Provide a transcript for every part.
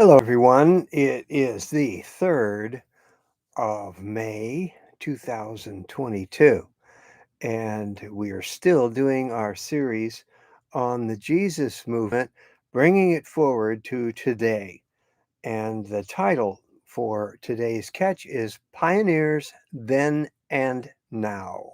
Hello, everyone. It is the 3rd of May, 2022, and we are still doing our series on the Jesus movement, bringing it forward to today. And the title for today's catch is Pioneers Then and Now.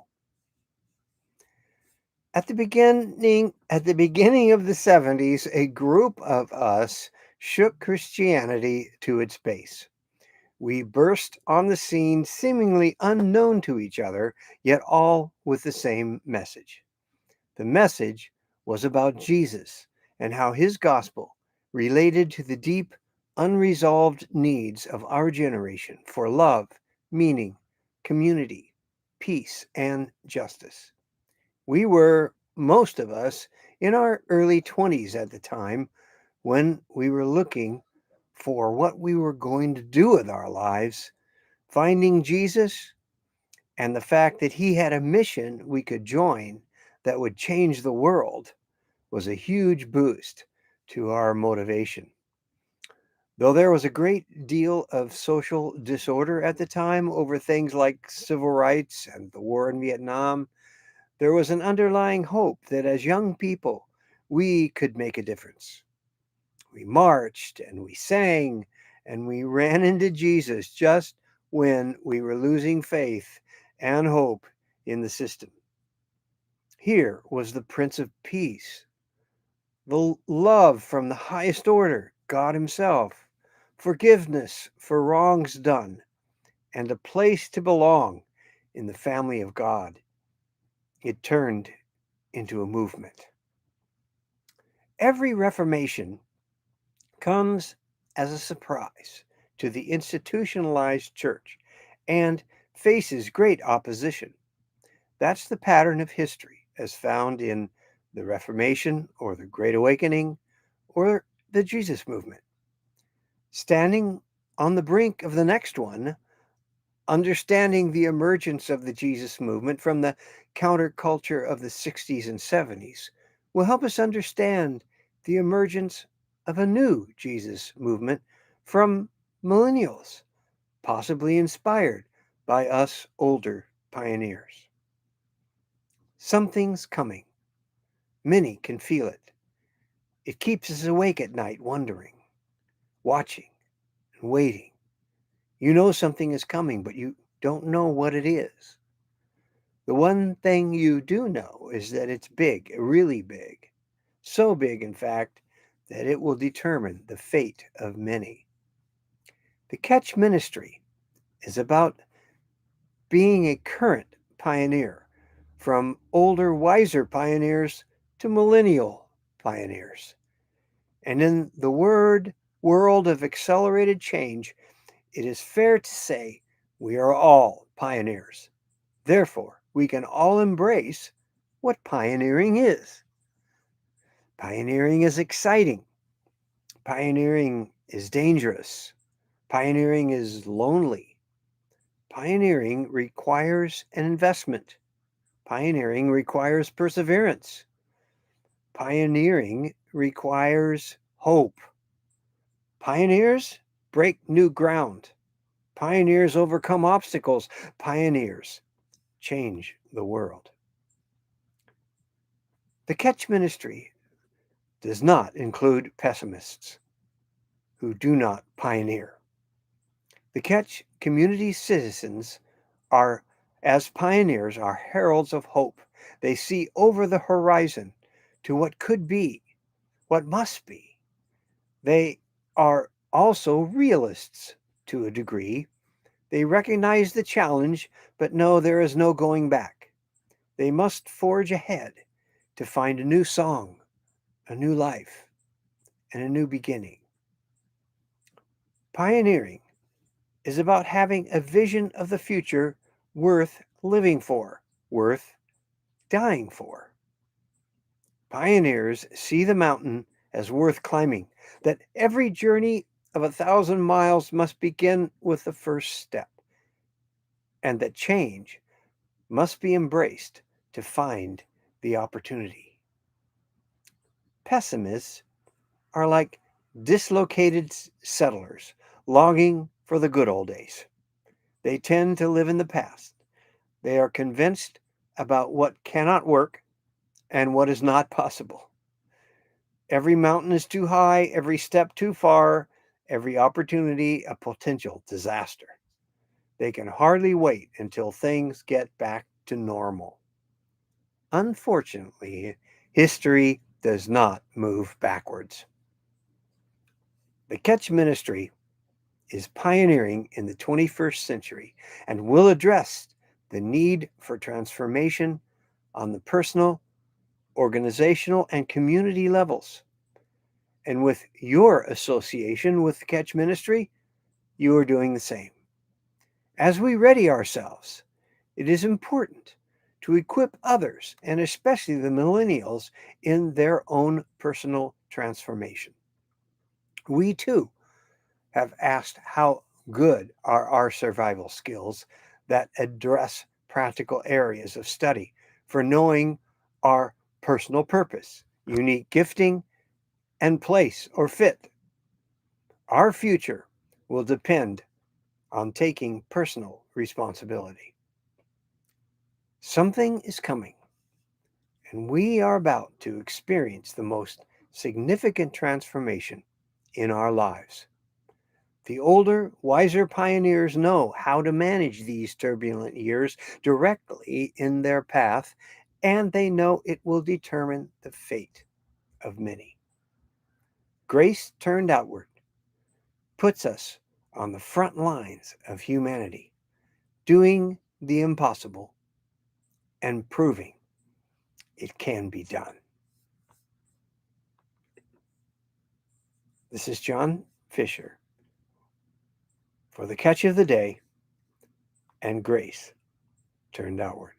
At the beginning of the 70s, a group of us shook Christianity to its base. We burst on the scene seemingly unknown to each other, yet all with the same message. The message was about Jesus and how his gospel related to the deep, unresolved needs of our generation for love, meaning, community, peace, and justice. We were, most of us, in our early 20s at the time when we were looking for what we were going to do with our lives. Finding Jesus and the fact that he had a mission we could join that would change the world was a huge boost to our motivation. Though there was a great deal of social disorder at the time over things like civil rights and the war in Vietnam, there was an underlying hope that as young people, we could make a difference. We marched and we sang and we ran into Jesus just when we were losing faith and hope in the system. Here was the Prince of Peace, the love from the highest order, God Himself, forgiveness for wrongs done, and a place to belong in the family of God. It turned into a movement. Every Reformation comes as a surprise to the institutionalized church and faces great opposition. That's the pattern of history as found in the Reformation or the Great Awakening or the Jesus movement. Standing on the brink of the next one, understanding the emergence of the Jesus movement from the counterculture of the 60s and 70s will help us understand the emergence of a new Jesus movement from millennials, possibly inspired by us older pioneers. Something's coming. Many can feel it. It keeps us awake at night, wondering, watching, and waiting. You know something is coming, but you don't know what it is. The one thing you do know is that it's big, really big. So big, in fact, that it will determine the fate of many. The Catch Ministry is about being a current pioneer, from older, wiser pioneers to millennial pioneers. And in the world of accelerated change, it is fair to say we are all pioneers. Therefore, we can all embrace what pioneering is. Pioneering is exciting. Pioneering is dangerous. Pioneering is lonely. Pioneering requires an investment. Pioneering requires perseverance. Pioneering requires hope. Pioneers break new ground. Pioneers overcome obstacles. Pioneers change the world. The Catch Ministry does not include pessimists who do not pioneer. The Catch community citizens are, as pioneers, are heralds of hope. They see over the horizon to what could be, what must be. They are also realists to a degree. They recognize the challenge, but know there is no going back. They must forge ahead to find a new song, a new life, and a new beginning. Pioneering is about having a vision of the future worth living for, worth dying for. Pioneers see the mountain as worth climbing, that every journey of 1,000 miles must begin with the first step, and that change must be embraced to find the opportunity. Pessimists are like dislocated settlers longing for the good old days. They tend to live in the past. They are convinced about what cannot work and what is not possible. Every mountain is too high, every step too far, every opportunity a potential disaster. They can hardly wait until things get back to normal. Unfortunately, history does not move backwards. The Catch Ministry is pioneering in the 21st century and will address the need for transformation on the personal, organizational, and community levels. And with your association with the Catch Ministry, you are doing the same. As we ready ourselves, it is important to equip others, and especially the millennials, in their own personal transformation. We too have asked how good are our survival skills that address practical areas of study for knowing our personal purpose, unique gifting, and place or fit. Our future will depend on taking personal responsibility. Something is coming, and we are about to experience the most significant transformation in our lives. The older, wiser pioneers know how to manage these turbulent years directly in their path, and they know it will determine the fate of many. Grace turned outward puts us on the front lines of humanity, doing the impossible and proving it can be done. This is John Fisher for the Catch of the Day and Grace Turned Outward.